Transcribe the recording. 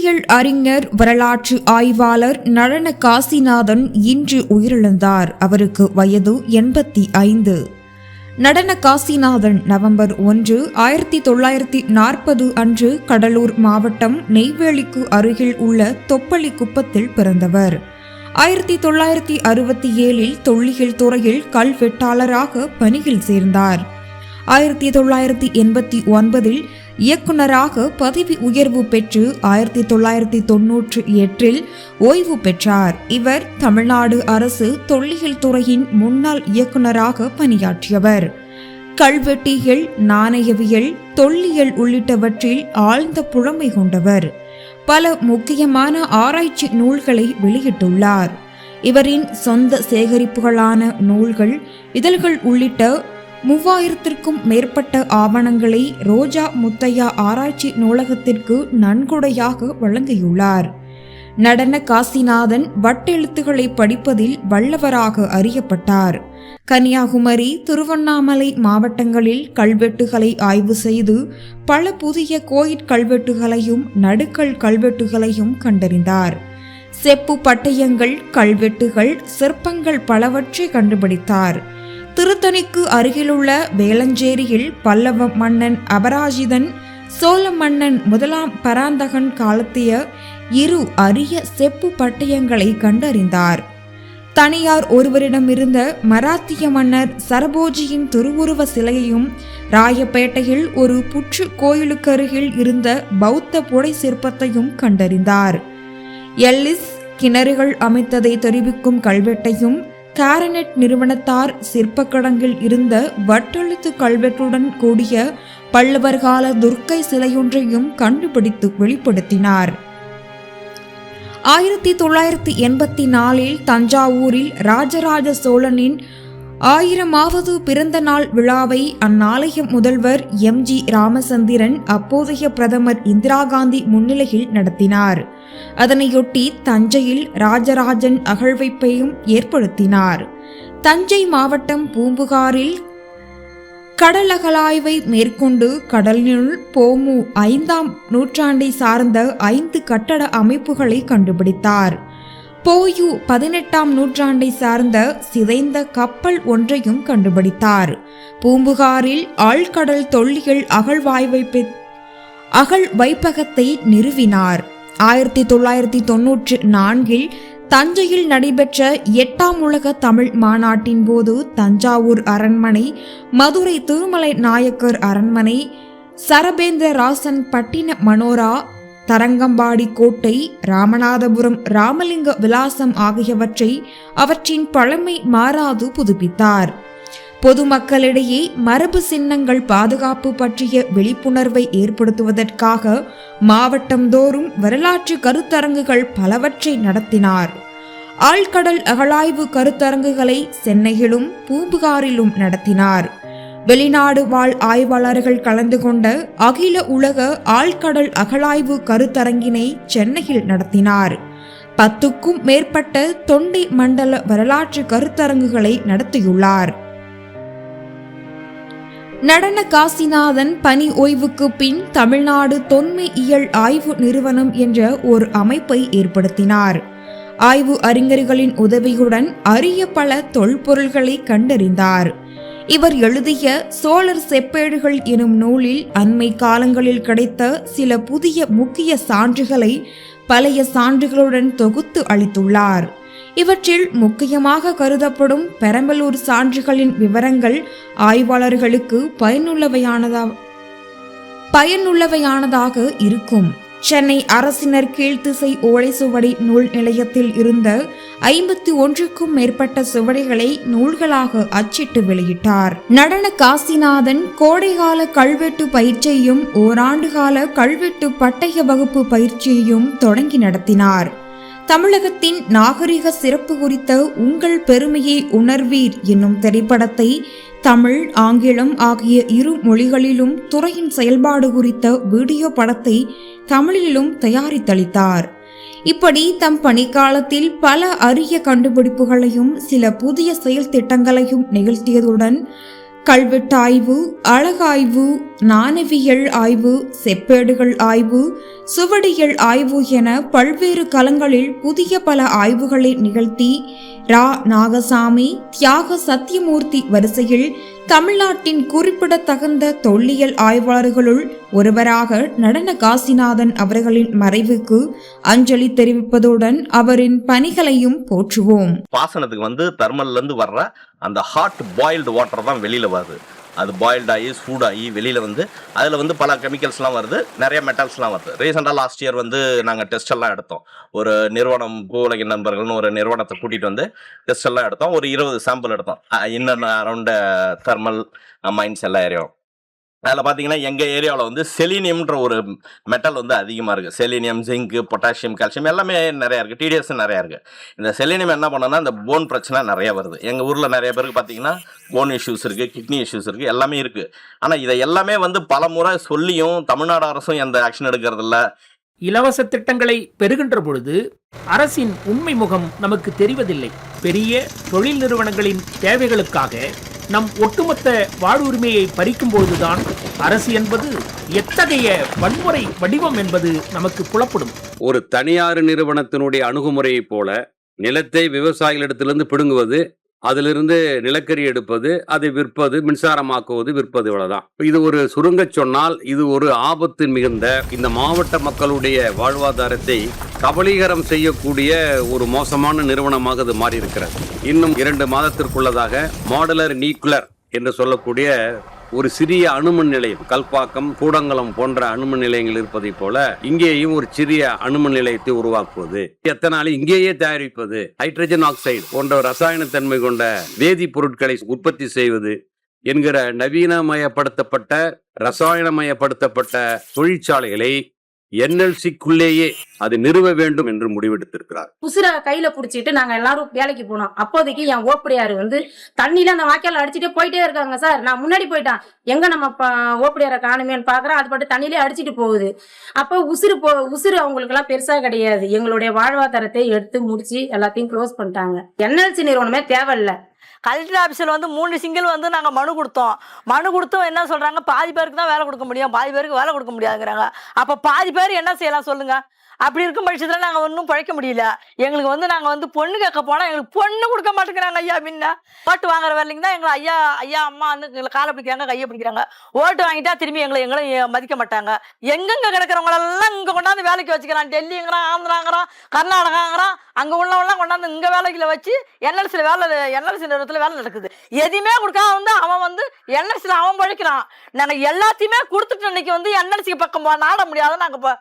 தொல்லியல் அறிஞர், வரலாற்று ஆய்வாளர் நடன காசிநாதன் இன்று உயிரிழந்தார். அவருக்கு வயது 85. நடன காசிநாதன் நவம்பர் 1, 1940 அன்று கடலூர் மாவட்டம் நெய்வேலிக்கு அருகில் உள்ள தொப்பளிக்குப்பத்தில் பிறந்தவர். 1967 தொல்லியல் துறையில் கல்வெட்டாளராக பணியில் சேர்ந்தார். 1989 இயக்குநராக பதவி உயர்வு பெற்று 1998 ஓய்வு பெற்றார். இவர் தமிழ்நாடு அரசு தொல்லியல் துறையின் முன்னாள் இயக்குநராக பணியாற்றியவர். கல்வெட்டியல், நாணயவியல், தொல்லியல் உள்ளிட்டவற்றில் ஆழ்ந்த புலமை கொண்டவர். பல முக்கியமான ஆராய்ச்சி நூல்களை வெளியிட்டுள்ளார். இவரின் சொந்த சேகரிப்புகளான நூல்கள், இதழ்கள் உள்ளிட்ட 3000க்கும் மேற்பட்ட ஆவணங்களை ரோஜா முத்தையா ஆராய்ச்சி நூலகத்திற்கு நன்கொடையாக வழங்கியுள்ளார். நடன காசிநாதன் வட்டெழுத்துக்களை படிப்பதில் வல்லவராக அறியப்பட்டார். கன்னியாகுமரி, திருவண்ணாமலை மாவட்டங்களில் கல்வெட்டுகளை ஆய்வு செய்து பல புதிய கோயில் கல்வெட்டுகளையும் நடுக்கல் கல்வெட்டுகளையும் கண்டறிந்தார். செப்பு பட்டயங்கள், கல்வெட்டுகள், சிற்பங்கள் பலவற்றை கண்டுபிடித்தார். திருத்தணிக்கு அருகிலுள்ள வேளஞ்சேரியில் பல்லவ மன்னன் அபராஜிதன், சோழ மன்னன் 1ஆம் பராந்தகன் காலத்திய 2 அரிய செப்பு பட்டயங்களை கண்டறிந்தார். தனியார் ஒருவரிடமிருந்த மராத்திய மன்னர் சரபோஜியின் திருவுருவ சிலையையும், ராயப்பேட்டையில் ஒரு புற்று கோயிலுக்கு அருகில் இருந்த பௌத்த புடை சிற்பத்தையும் கண்டறிந்தார். எல்லிஸ் கிணறுகள் அமைத்ததை தெரிவிக்கும் கல்வெட்டையும், காரனெட் நிறுவனத்தார் சிற்பக்கடங்கில் இருந்த வட்டெழுத்து கல்வெட்டுடன் கூடிய பல்லவர்கால துர்க்கை சிலையொன்றையும் கண்டுபிடித்து வெளிப்படுத்தினார். 1984 தஞ்சாவூரில் ராஜராஜ சோழனின் 1000வது பிறந்த நாள் விழாவை அந்நாளைய முதல்வர் MG ராமச்சந்திரன் அப்போதைய பிரதமர் இந்திரா காந்தி முன்னிலையில் நடத்தினார். அதனையொட்டி தஞ்சையில் ராஜராஜன் அகழ்வைப்பையும் ஏற்படுத்தினார். தஞ்சை மாவட்டம் பூம்புகாரில் கடலகலாய்வை மேற்கொண்டு கடலினுள் போமு 5ஆம் நூற்றாண்டை சார்ந்த 5 கட்டட அமைப்புகளை கண்டுபிடித்தார். போயு 18ஆம் நூற்றாண்டை சார்ந்த சிதைந்த கப்பல் ஒன்றையும் கண்டுபிடித்தார். பூம்புகாரில் ஆழ்கடல் தொல்லியல் அகழ்வைப்பகத்தை நிறுவினார். 1994 தஞ்சையில் நடைபெற்ற 8ஆம் உலக தமிழ் மாநாட்டின் போது தஞ்சாவூர் அரண்மனை, மதுரை திருமலை நாயக்கர் அரண்மனை, சரபேந்திரராசன் பட்டின மனோரா, தரங்கம்பாடி கோட்டை, ராமநாதபுரம் ராமலிங்க விலாசம் ஆகியவற்றை அவற்றின் பழமை மாறாது புதுப்பித்தார். பொதுமக்களிடையே மரபு சின்னங்கள் பாதுகாப்பு பற்றிய விழிப்புணர்வை ஏற்படுத்துவதற்காக மாவட்டந்தோறும் வரலாற்று கருத்தரங்குகள் பலவற்றை நடத்தினார். ஆழ்கடல் அகழாய்வு கருத்தரங்குகளை சென்னையிலும் பூம்புகாரிலும் நடத்தினார். வெளிநாடு வாழ் ஆய்வாளர்கள் கலந்து கொண்ட அகில உலக ஆழ்கடல் அகழாய்வு கருத்தரங்கினை சென்னையில் நடத்தினார். 10க்கும் மேற்பட்ட தொண்டை மண்டல வரலாற்று கருத்தரங்குகளை நடத்தியுள்ளார். நடன காசிநாதன் பணி ஓய்வுக்கு பின் தமிழ்நாடு தொன்மையியல் ஆய்வு நிறுவனம் என்ற ஒரு அமைப்பை ஏற்படுத்தினார். ஆய்வு அறிஞர்களின் உதவியுடன் அரிய பல தொல்பொருள்களை கண்டறிந்தார். இவர் எழுதிய சோழர் செப்பேடுகள் எனும் நூலில் அண்மை காலங்களில் கிடைத்த சில புதிய முக்கிய சான்றுகளை பழைய சான்றுகளுடன் தொகுத்து அளித்துள்ளார். இவற்றில் முக்கியமாக கருதப்படும் பெரம்பலூர் சான்றுகளின் விவரங்கள் ஆய்வாளர்களுக்கு பயனுள்ளவையானதாக இருக்கும். சென்னை அரசினர் கீழ்த்திசை ஓலைச்சுவடி நூல் நிலையத்தில் இருந்த 51க்கும் மேற்பட்ட சுவடிகளை நூல்களாக அச்சிட்டு வெளியிட்டார். நடன காசிநாதன் கோடைகால கல்வெட்டு பயிற்சியையும் ஓராண்டுகால கல்வெட்டு பட்டய வகுப்பு பயிற்சியையும் தொடங்கி நடத்தினார். தமிழகத்தின் நாகரிக சிறப்பு குறித்த உங்கள் பெருமையை உணர்வீர் என்னும் திரைப்படத்தை தமிழ், ஆங்கிலம் ஆகிய 2 மொழிகளிலும் துறையின் செயல்பாடு குறித்த வீடியோ படத்தை தமிழிலும் தயாரித்தளித்தார். இப்படி தம் பணிக்காலத்தில் பல அரிய கண்டுபிடிப்புகளையும் சில புதிய செயல் திட்டங்களையும் நிகழ்த்தியதுடன் கல்வெட்டாய்வு, அழகாய்வு, நாணயவியல் ஆய்வு, செப்பேடுகள் ஆய்வு, சுவடியியல் ஆய்வு என பல்வேறு களங்களில் புதிய பல ஆய்வுகளை நிகழ்த்தி ரா. நாகசாமி, தியாக சத்தியமூர்த்தி வரிசையில் தமிழ்நாட்டின் குறிப்பிடத்தகுந்த தொல்லியல் ஆய்வாளர்களுள் ஒருவராக நடன காசிநாதன் அவர்களின் மறைவுக்கு அஞ்சலி தெரிவிப்பதுடன் அவரின் பணிகளையும் போற்றுவோம். பாசனத்துக்கு தெர்மல்ல இருந்து வர்ற அந்த ஹாட் பாயில்டு வாட்டர் தான் வெளியில வருது. அது பாயில்ட் ஆகி சூடாகி வெளியில் அதில் பல கெமிக்கல்ஸ்லாம் வருது, நிறைய மெட்டல்ஸ்லாம் வருது. ரீசெண்டாக லாஸ்ட் இயர் நாங்கள் டெஸ்ட் எல்லாம் எடுத்தோம். ஒரு நிறுவனம், பூவுலக நண்பர்கள்னு ஒரு நிறுவனத்தை கூட்டிகிட்டு டெஸ்ட் எல்லாம் எடுத்தோம். ஒரு 20 சாம்பிள் எடுத்தோம். இன்னும் அரௌண்ட் தெர்மல் மைன்ஸ் எல்லா ஏரியாவும். அதில் பார்த்தீங்கன்னா எங்கள் ஏரியாவில் செலீனியம்ன்ற ஒரு மெட்டல் அதிகமாக இருக்குது. செலீனியம், ஜிங்கு, பொட்டாசியம், கால்சியம் எல்லாமே நிறையா இருக்குது. டிடிஎஸ் நிறையா இருக்குது. இந்த செலீனியம் என்ன பண்ணோன்னா இந்த போன் பிரச்சனை நிறையா வருது. எங்கள் ஊரில் நிறைய பேருக்கு பார்த்தீங்கன்னா போன் இஷ்யூஸ் இருக்குது, கிட்னி இஷ்யூஸ் இருக்குது, எல்லாமே இருக்குது. ஆனால் இதை எல்லாமே பல முறை சொல்லியும் தமிழ்நாடு அரசும் எந்த ஆக்ஷன் எடுக்கிறதில்ல. இலவச திட்டங்களை பெறுகின்ற பொழுது அரசின் உண்மை முகம் நமக்கு தெரிவதில்லை. பெரிய தொழில் நிறுவனங்களின் தேவைகளுக்காக நம் ஒட்டுமொத்த வாழ்வுரிமையை பறிக்கும் பொழுதுதான் அரசு என்பது எத்தகைய வன்முறை வடிவம் என்பது நமக்கு புலப்படும். ஒரு தனியார் நிறுவனத்தினுடைய அணுகுமுறையைப் போல நிலத்தை விவசாயிகளிடத்திலிருந்து பிடுங்குவது, அதிலிருந்து நிலக்கரி எடுப்பது, அதை விற்பது, மின்சாரமாக்குவது, விற்பது, இவ்வளவுதான். இது ஒரு சுருங்க சொன்னால் இது ஒரு ஆபத்து மிகுந்த இந்த மாவட்ட மக்களுடைய வாழ்வாதாரத்தை கபலீகரம் செய்யக்கூடிய ஒரு மோசமான நிறுவனமாக அது மாறி இருக்கிறது. இன்னும் 2 மாதத்திற்குள்ளதாக மாடுலர் நியூக்ளியர் என்று சொல்லக்கூடிய ஒரு சிறிய அணுமின் நிலையம், கல்பாக்கம், கூடங்குளம் போன்ற அணுமின் நிலையங்கள் இருப்பதை போல இங்கேயும் ஒரு சிறிய அணுமின் நிலையத்தை உருவாக்குவது, எத்தனாலும் இங்கேயே தயாரிப்பது, ஹைட்ரஜன் ஆக்சைடு போன்ற ரசாயன தன்மை கொண்ட வேதிப்பொருட்களை உற்பத்தி செய்வது என்கிற நவீனமயப்படுத்தப்பட்ட ரசாயனமயப்படுத்தப்பட்ட தொழிற்சாலைகளை NLCக்குள்ளேயே அது நிறுவ வேண்டும் என்று முடிவெடுத்திருக்கிறார். உசுர கையில புடிச்சிட்டு நாங்க எல்லாரும் வேலைக்கு போனோம். அப்போதைக்கு என் ஓப்படியாரு தண்ணியில அந்த வாய்க்கால அடிச்சுட்டே போயிட்டே இருக்காங்க. சார், நான் முன்னாடி போயிட்டான், எங்க நம்ம ஓப்படியார காணுமேன்னு பாக்குறேன். அது பாட்டு தண்ணியிலே அடிச்சுட்டு போகுது. அப்போ உசுறு அவங்களுக்கு எல்லாம் பெருசா கிடையாது. எங்களுடைய வாழ்வாதாரத்தை எடுத்து முடிச்சு எல்லாத்தையும் க்ளோஸ் பண்ணிட்டாங்க. NLC நிறுவனமே தேவையில்லை. கலெக்டர் ஆஃபீஸில் 3 சிங்கிள் நாங்கள் மனு கொடுத்தோம். என்ன சொல்கிறாங்க, பாதி பேருக்கு தான் வேலை கொடுக்க முடியும், பாதி பேருக்கு வேலை கொடுக்க முடியாதுங்கிறாங்க. அப்போ பாதி பேர் என்ன செய்யலாம் சொல்லுங்கள்? அப்படி இருக்கும் பட்சத்தில் நாங்கள் ஒன்றும் பழைக்க முடியல. எங்களுக்கு நாங்கள் பொண்ணு கேட்க போனால் எங்களுக்கு பொண்ணு கொடுக்க மாட்டேங்கிறாங்க. ஐயா, முன்ன ஓட்டு வாங்குற வேலைக்கு தான் எங்களை ஐயா அம்மா எங்களை காலை பிடிக்கிறாங்க, கையை பிடிக்கிறாங்க. ஓட்டு வாங்கிட்டா திரும்பி எங்களை மதிக்க மாட்டாங்க. எங்கெங்கே கிடக்கிறவங்களெல்லாம் இங்கே கொண்டாந்து வேலைக்கு வச்சுக்கிறான். டெல்லிங்கிறான், ஆந்திராங்கிறான், கர்நாடகாங்கிறான். அங்கே உள்ளவெல்லாம் கொண்டாந்து இங்கே வேலைகளை வச்சு NLC நிறுவனத்தில் வேலை நடக்குது. எதுவுமே கொடுக்காம அவன் NLC அவன் பழைக்கிறான். நாங்கள் எல்லாத்தையுமே கொடுத்துட்டு இன்னைக்கு NLC பக்கம் நாட முடியாத நாங்கள்